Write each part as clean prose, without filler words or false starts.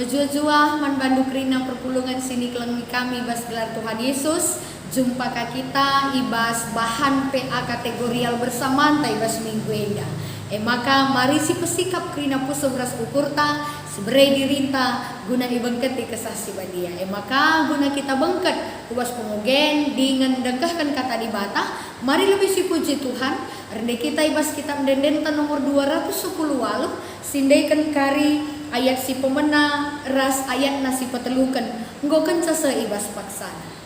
Jua-jua man banduk rina perpulungan sini kelengi kami bas gelar Tuhan Yesus. Jumpa ka kita ibas bahan PA kategorial bersama ibas minggu enda. Maka mari si pesikap krina puso beras ukurta seberai dirinta guna ibengket kesah si badia. Maka guna kita bengket kubas pengogen dengan degahkan kata di bata. Mari lebih si puji Tuhan. Rende kita ibas kitab dendenta nomor 210 walup sindaikan kari ayat si pemena ras ayat nasi petelukan nggoken case ibas paksana.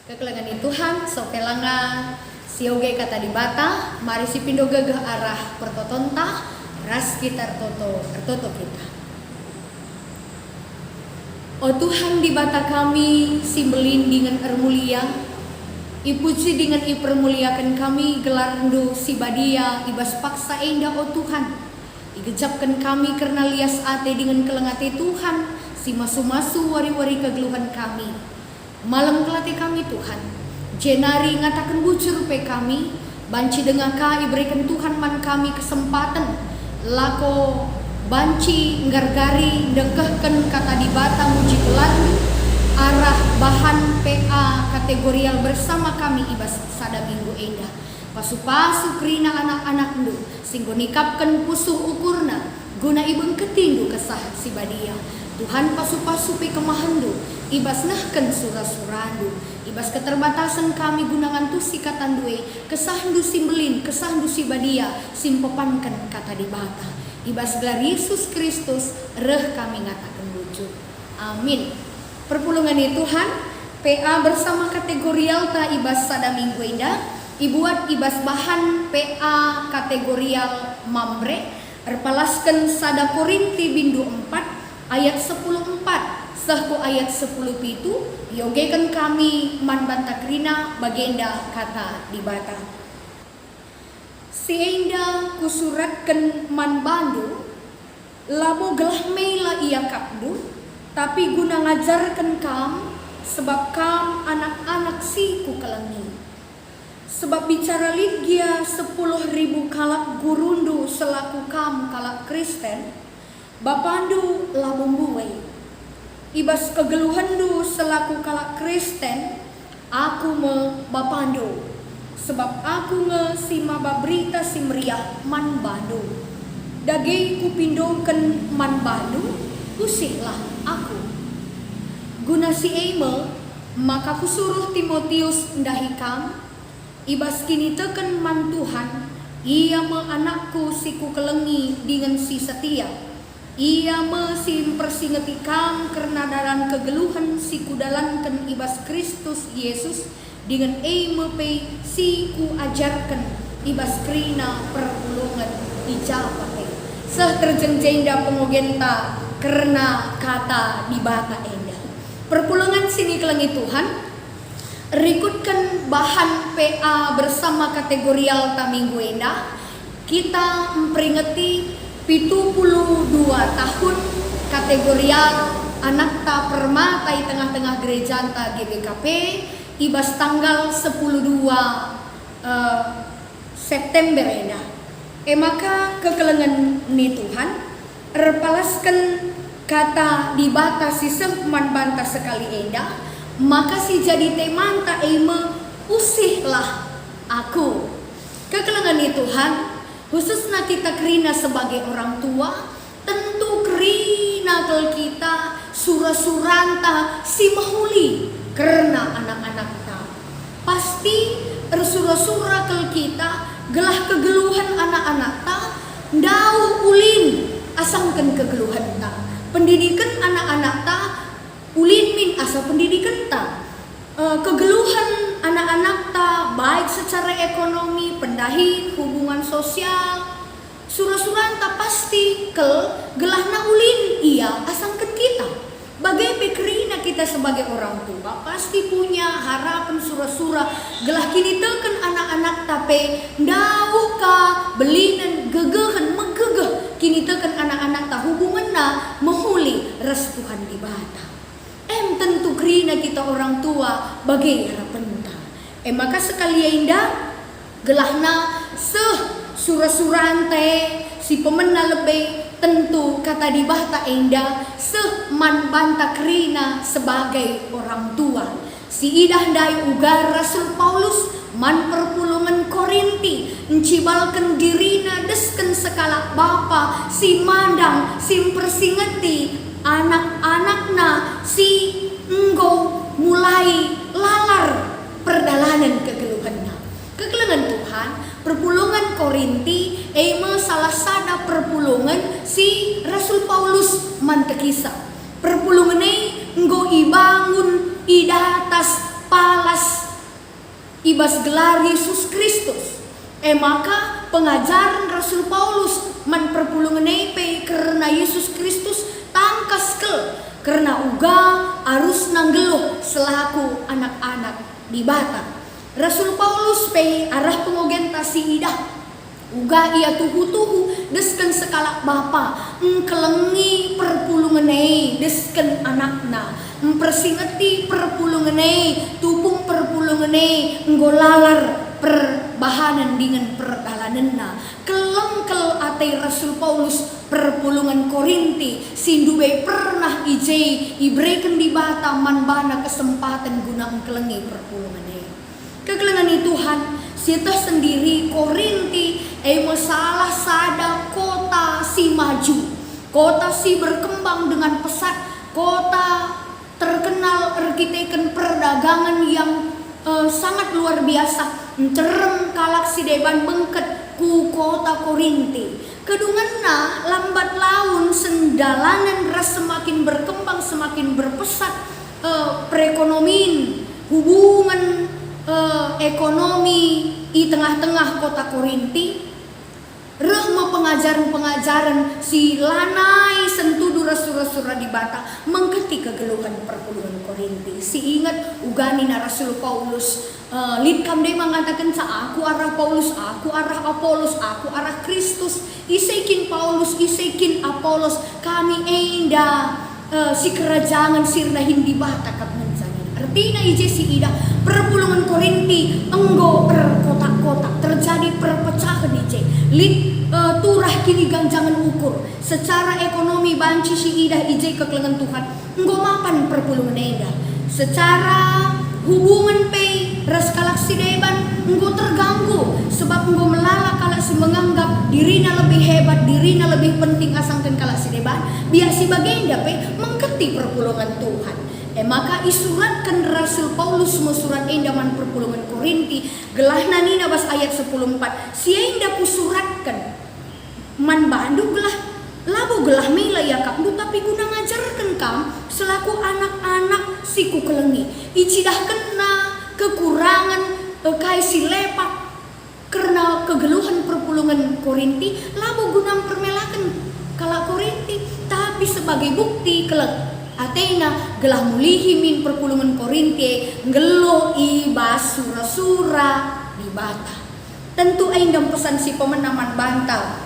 Kekelengan Tuhan sopelanga sioge kata di bata mari si pindo gagah arah pertotonta ras kita ertoto kita. O Tuhan di bata kami simbelin dengan ermulia ipuji dengan ipermuliakan kami gelar rendu si badia ibas paksa enda o Tuhan igejapkan kami karena lias ate dengan kelengate Tuhan si masu-masu wari-wari kegeluhan kami. Malam kelati kami Tuhan jenari ngatakan bujur pe kami banci dengaka iberikan Tuhan man kami kesempatan lako banci ngargari dekehken kata di bata muji kelandu arah bahan PA kategorial bersama kami ibas sada minggu endah pasu-pasu krina anak-anak ndu singgo nikapkan pusuh ukurna guna ibeng ketindu kesah si badia Tuhan pasu-pasu pe kemahandu ibas nahken surah-surandu ibas keterbatasan kami gunangan tu si katandue kesahandu simbelin kesahandu si badia simpepankan kata di bata ibas gelar Yesus Kristus reh kami ngatakan wujud amin. Perpulungan Tuhan PA bersama kategorial ta ibas sada minggu indah ibuat ibas bahan PA kategorial mambre erpalaskan sada Korinti bindu 4 ayat 10:4 sahku ayat 10 pitu yogekan kami man bantakrina bagenda kata di bata si enda kusuratkan man bandu labo gelah meila ia kapdu tapi guna ngajarkan kam sebab kam anak-anak si ku kelengi sebab bicara ligia 10.000 kalak gurundu selaku kam kalak Kristen bapandu labumbuwe ibas kegeluhandu selaku kalak Kristen aku me bapandu sebab aku nge si mababrita si meriah man bandu daging kupindoken man bandu usihlah aku guna si Eme, maka kusuruh Timotius ndahikam, ibas kini teken man Tuhan, ia me anakku si ku kelengi dengan si setia. Ia me si persingeti kam karena dalam kegeluhan si ku dalankan ibas Kristus Yesus dengan Eme pe si ku ajarkan ibas krina perpulungan ijapate. Seh terjengjenda pengogenta karena kata di bata enda. Perpulungan sini kelengi Tuhan, rikutkan bahan PA bersama kategorial ta minggu enda. Kita memperingati 72 tahun kategorial anak ta permata di tengah-tengah gereja ta GBKP ibas tanggal 10/2 September enda. Maka kekelengan ni Tuhan erpalaskan kata di bata si sehman banta sekali enda, maka si jadi temanta eme usihlah aku. Kekelengan ni Tuhan, khususnya kita kerina sebagai orang tua, tentu kerina kel kita surah-suranta si mahuli karena anak-anak ta. Pasti surah-surah kel kita gelah kegeluhan anak-anak ta, ndauh ulin asangkan kegeluhan ta. Pendidikan anak-anak ta ulin min asa pendidikan ta. Kegeluhan anak-anak ta baik secara ekonomi, pendahin, hubungan sosial, surah-surah ta pasti kel gelahna ulin ia asangkan kita. Bagai pekerina kita sebagai orang tua pasti punya harapan surah-surah gelah kini teken anak-anak tape ndauh ka belinan gegehen megegeh kini teken anak-anak ta hubungan na mehuli restuhan di bata. Tentu kerina kita orang tua bagai harapan ta. Maka sekali indah gelahna surah-surah te si pemena lebih tentu kata di bahta enda seman banta kerina sebagai orang tua. Si idah dai ugar Rasul Paulus man perpulungan Korinti encibalkan dirina desken sekala bapa si mandang si persingeti anak-anakna si enggo mulai lalar perdalanan kegeluhanna. Kegeluhan Tuhan, perpulungan Korinti eme salah sada perpulungan si Rasul Paulus mantekisa. Perpulungan ini enggo ibangun idatas palas ibas gelar Yesus Kristus. Maka pengajaran Rasul Paulus man perpulungan ini karena Yesus Kristus tangkas kel karena uga arus nanggeluh selaku anak-anak di bata. Rasul Paulus pe arah pengogentasi idah uga ia tuhu-tuhu desken sekala bapa kelengi perpulungan desken anakna mempersingeti perpulungan tupung perpulungan nggolalar perbahanan dengan perdalananna kelengkel ate Rasul Paulus perpulungan Korinti sindube pernah ije ibrekan di bata man bana kesempatan guna kelengi perpulungan kegelengan Tuhan sietah sendiri Korinti salah sada kota si maju, kota si berkembang dengan pesat, kota terkenal arkiteken perdagangan yang sangat luar biasa cerem kalak si deban bengket ku kota Korinti. Kedunganna lambat laun sendalanan ras semakin berkembang semakin berpesat perekonomian hubungan ekonomi di tengah-tengah kota Korinti. Rehma pengajaran-pengajaran si lanai sentudu surah-surah di bata mengketi kegeluhan perpulungan Korinti. Si ingat ugani na Rasul Paulus litkam dia mengatakan aku arah Paulus, aku arah Apolos, aku arah Kristus. Isekin Paulus, isekin Apolos, kami enda si kerajaan sirna hindi bata kap artinya ije si ida perpulungan Korinti enggo perkotak-kotak terjadi perpecahan ije turah kini ganjangan ukur secara ekonomi banci si ida ije kekelengan Tuhan enggo mapan perpulungan ida secara hubungan pei ras kalak si deban enggo terganggu sebab enggo melala kalak si menganggap dirinya lebih hebat dirinya lebih penting asangkan kalak si deban biar si bagenda pei mengketi perpulungan Tuhan. Maka isuratkan Rasul Paulus surat endaman perpulungan Korinti gelah nanina bas ayat 14 sienda kusuratkan man bandu gelah labo gelah mela yakap du tapi guna ngajarkan kam selaku anak-anak siku kelengi icidah kena kekurangan kai si lepak karena kegeluhan perpulungan Korinti labo guna permelakan kala Korinti tapi sebagai bukti kelek Athena gelah mulihi min perpulungan Korinti ngelo ibas sura-sura di bata. Tentu aindam pesan si pemenaman bantal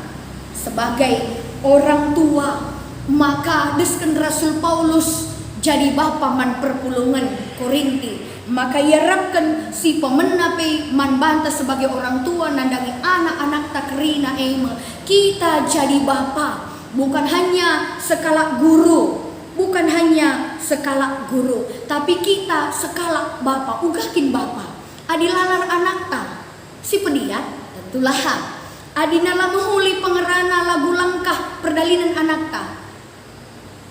sebagai orang tua maka desken Rasul Paulus jadi bapa man perpulungan Korinti maka yarapkan si pemenape man banta sebagai orang tua nandangi anak-anak takrina kita jadi bapa bukan hanya skala guru bukan hanya skala guru, tapi kita skala bapa, ugakin bapa. Adilalar anak ta, si pediat tentulah. Adina lamuhuli pengerana lagu langkah perdalinan anak ta,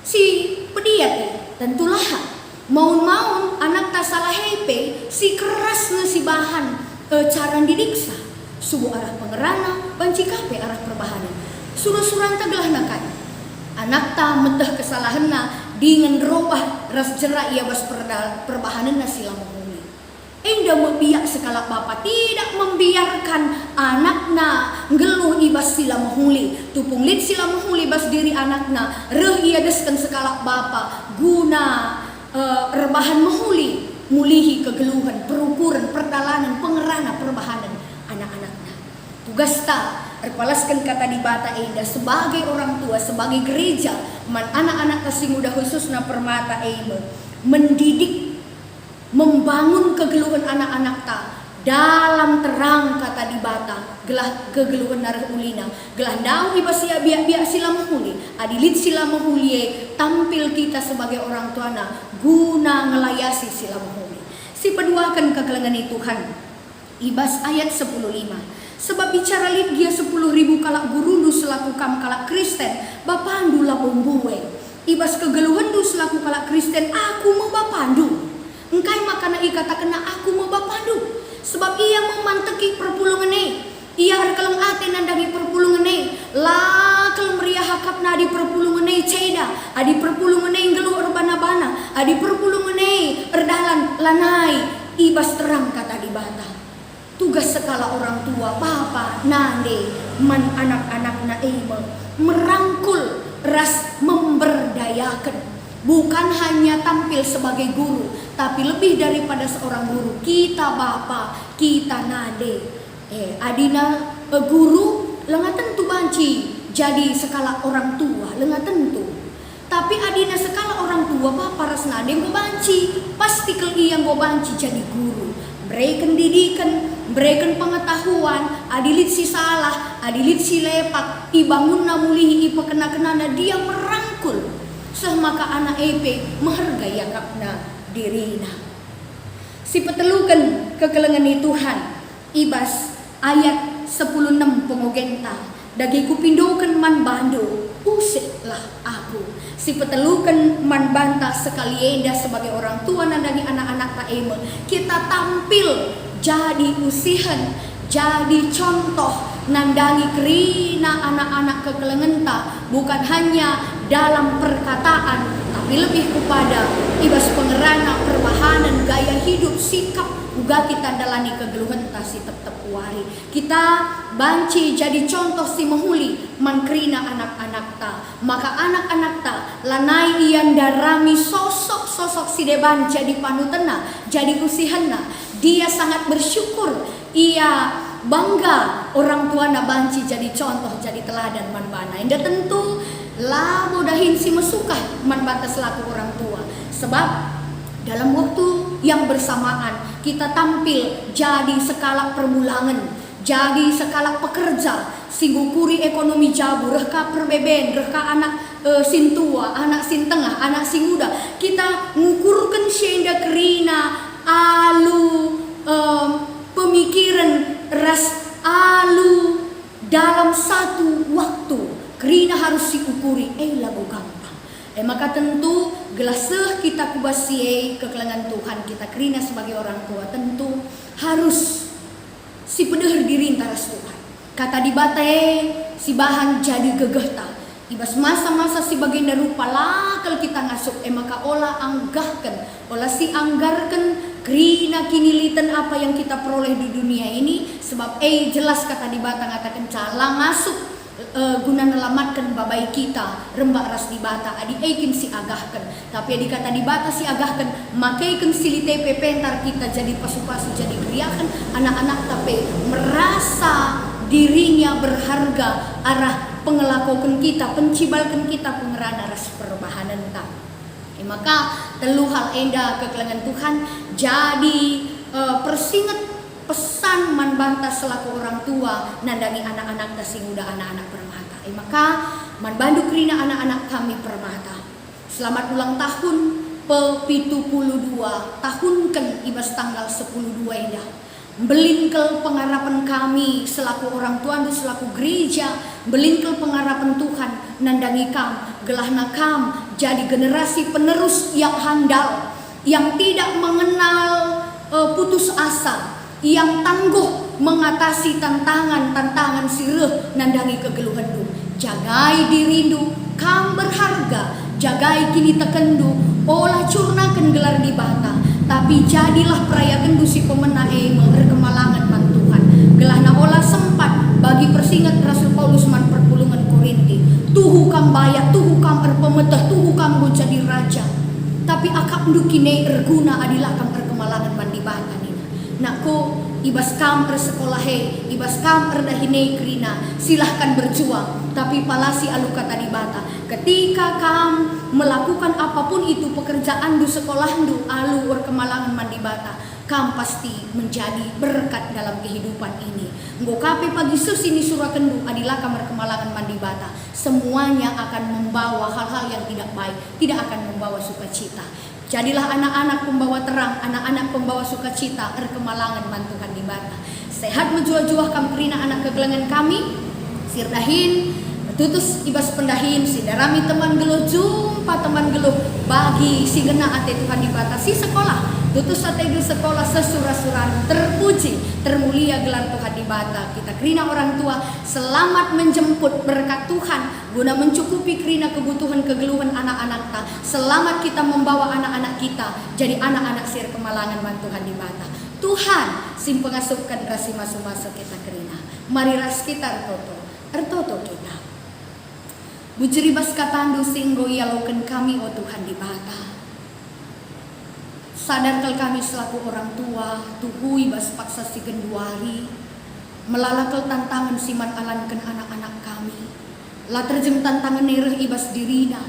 si pediat tentulah. Maun-maun anak ta salah hepe, si keras si bahan cara didiksa. Subuh arah pengerana, banci kape arah perbahanan. Suruh-suruhan tegelah nakan. Anak ta meteh kesalahan na dengan robah ras jerak ia bas perbahanan na sila menghuni. Enda membiak sekala bapa tidak membiarkan anakna ngeluh ibas sila menghuli. Tupung lid sila menghuli bas diri anakna reh ia deskan sekala bapa guna rebahan menghuli mulihi kegeluhan perukuran perdalanan pengerana perbahanan anak-anakna. Tugas ta Erpalaskan kata di bata enda sebagai orang tua, sebagai gereja, man anak-anak kasih muda khususnya permata enda mendidik, membangun kegeluhan anak-anak ta dalam terang kata di bata gelah kegeluhan narah ulina gelah dau ibasia biak-biak sila menghuli adilit sila menghuli tampil kita sebagai orang tuana guna ngelayasi sila menghuli si peduakan kegelengan Tuhan ibas ayat 10:5 sebab bicara lid dia 10.000 kalak gurundu selaku kam kalak Kristen bapandu lah bombuwe ibas kegeluhan du selaku kalak Kristen aku mau bapandu engkai makana ikata kena aku mau bapandu sebab ia memanteki perpulungan ia harkaleng ate nandangi perpulungan lah kalau meriah hakap na di perpulungan ceda adi perpulungan ngelu erbana-bana adi perpulungan erdalan lanai ibas terang kata di bata. Tugas sekala orang tua, bapa, nande, man anak-anak naima merangkul ras memberdayakan. Bukan hanya tampil sebagai guru, tapi lebih daripada seorang guru. Kita bapa, kita nande. Adina guru, lenga tentu banci jadi sekala orang tua, lenga tentu. Tapi adina sekala orang tua, bapa ras nande go banci, pasti yang go banci jadi guru. Berikan didikan, berikan pengetahuan, adilit si salah, adilit si lepak, ibangun namulihi ipa kena-kenana dia merangkul. Maka anak epe menghargai yakapna dirina. Si petelukan kekelengan Tuhan, ibas ayat 10:6 pengogenta, dagi kupindokan man bando, usitlah aku. Si petelukan man bantah sekali enda sebagai orang tua nandangi anak-anak taema kita tampil jadi usihan jadi contoh nandangi kerina anak-anak kekelengenta bukan hanya dalam perkataan tapi lebih kepada ibas pengerana perbahanan gaya hidup sikap uga kita dalani kegeluhan si tetep wari kita banci jadi contoh si menghuli mangkrina anak-anak ta maka anak-anak ta lanai ian darami sosok-sosok si deban jadi panutena jadi usihanna dia sangat bersyukur ia bangga orang tua na banci jadi contoh jadi teladan manbana indah tentu labo dahin si mesukah manbata selaku orang tua sebab dalam waktu yang bersamaan kita tampil jadi skala permulangan, jadi skala pekerja, singgukuri ekonomi jabu, rehka perbeben, rehka anak sintua, anak sintengah, anak si muda. Kita ngukurkan syenda kerina alu pemikiran ras alu dalam satu waktu. Kerina harus diukuri, lagu gampang. Maka tentu gelaseh kita kubasie kekelangan Tuhan kita kerina sebagai orang tua tentu harus si pedeh diri taras Tuhan. Kata di batai si bahan jadi gegeh ta. Ibas masa-masa si baginda rupa lah kalau kita ngasuk maka olah anggahkan, olah si anggarkan kerina kinilitan apa yang kita peroleh di dunia ini sebab jelas kata di bata ngatakan cala ngasuk guna nelamatkan babai kita rembak ras di bata adi aikin si agahkan tapi adi kata di bata si agahkan makaikan silite pepentar kita jadi pasu-pasu jadi kriakan anak-anak tapi merasa dirinya berharga arah pengelakokan kita pencibalkan kita pengerana ras perbahanan tak maka telu hal enda kekelangan Tuhan jadi persingat pesan manbanta selaku orang tua nandangi anak-anak tasing muda anak-anak permata maka manbandu kerina anak-anak kami permata selamat ulang tahun pe-72 tahun kan ibas tanggal 10/2 indah belingkel pengharapan kami selaku orang tua selaku gereja belingkel pengharapan Tuhan nandangi kam gelahna kam jadi generasi penerus yang handal yang tidak mengenal putus asa yang tangguh mengatasi tantangan sireh nandangi kegeluhan du jagai dirindu kam berharga jagai kini tekendu olah curnakan gelar di bata tapi jadilah peraya gendu si pemenae mengerkemalangan man Tuhan gelahna olah sempat bagi persingat Rasul Paulus man perpulungan Korinti tuhu kam bayak tuhu kam erpemeteh tuhu kam go jadi raja tapi akak ndukine erguna adilah kam erkemalangan man di bata nina nakku ibas kam sekolah ibas kam dahine krina silahkan berjuang tapi palasi alu kata di bata ketika kam melakukan apapun itu pekerjaan du sekolah du alu kemalangan mandi bata kam pasti menjadi berkat dalam kehidupan ini nggo kape pagi sini surah kendu adilah kamar kemalangan mandi bata semuanya akan membawa hal-hal yang tidak baik tidak akan membawa sukacita. Jadilah anak-anak pembawa terang, anak-anak pembawa sukacita, erkemalangan mantukan di bata. Sehat menjuah-juah kam kerina anak kegelengan kami, sirdahin, tutus ibas pendahin, sidarami teman geluh, jumpa teman geluh, bagi si gena ate Tuhan di bata, si sekolah, tutus ate di sekolah sesura-suran, terpuji, termulia gelar Tuhan di bata. Kita kerina orang tua, selamat menjemput berkat Tuhan, guna mencukupi kerina kebutuhan kegeluhan anak-anak ta. Selamat kita membawa anak-anak kita jadi anak-anak sir kemalangan man Tuhan di bata. Tuhan sim pengasupkan rasi masuk-masuk kita kerina. Mari ras kita ertoto kita. Bujuri bas katandu singgo yaloken kami o Tuhan di bata. Sadarkal kami selaku orang tua tuhui bas paksa si genduari melalakal tantangan siman alanken anak-anak kami. La terjem tantangan nereh ibas dirina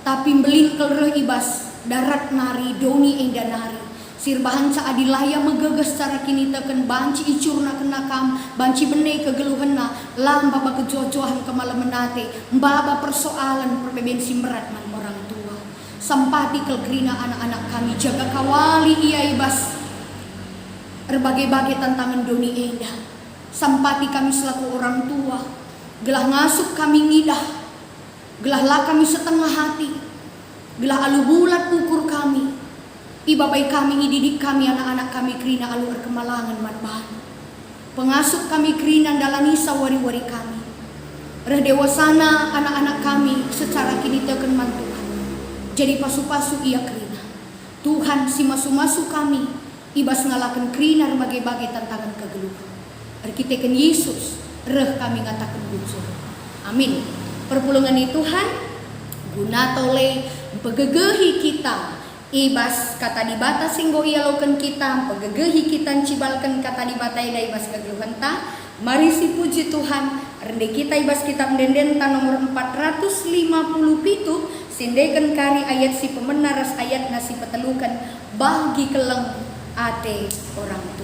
tapi belingkel reh ibas darat nari doni enda nari sirbahan ca adilaya megeges cara kini teken banci icurna kena kam banci benei kegeluhenna lam baba kejojohan kemalemenate mbaba persoalan perbeben simberat man orang tua sampati kelgerina anak-anak kami jaga kawali ia ibas berbagai-bagai tantangan doni enda sampati kami selaku orang tua gelah ngasup kami ngidah, gelah lah kami setengah hati, gelah alu bulat ukur kami, ibabai kami ididik kami anak-anak kami kerina alu erkemalangan manbahan, pengasup kami kerina dalanisa wari-wari kami, reh dewasana anak-anak kami secara kini teken man Tuhan, jadi pasu-pasu ia kerina, Tuhan si masu-masu kami, ibas ngalakan kerina berbagai-bagai tantangan kegeluhan, erkiteken Yesus. Reh kami ngatakan bujur. Amin. Perpulungan Tuhan guna tole pegegehi kita ibas kata di bata singgo ialokan kita pegegehi kita cibalkan kata di bata ida ibas kegeluhan ta. Mari si puji Tuhan rende kita ibas kitab dendenta nomor 450 sindekan kari ayat si pemenaras ayat nasi petelukan bagi keleng ate orang tua.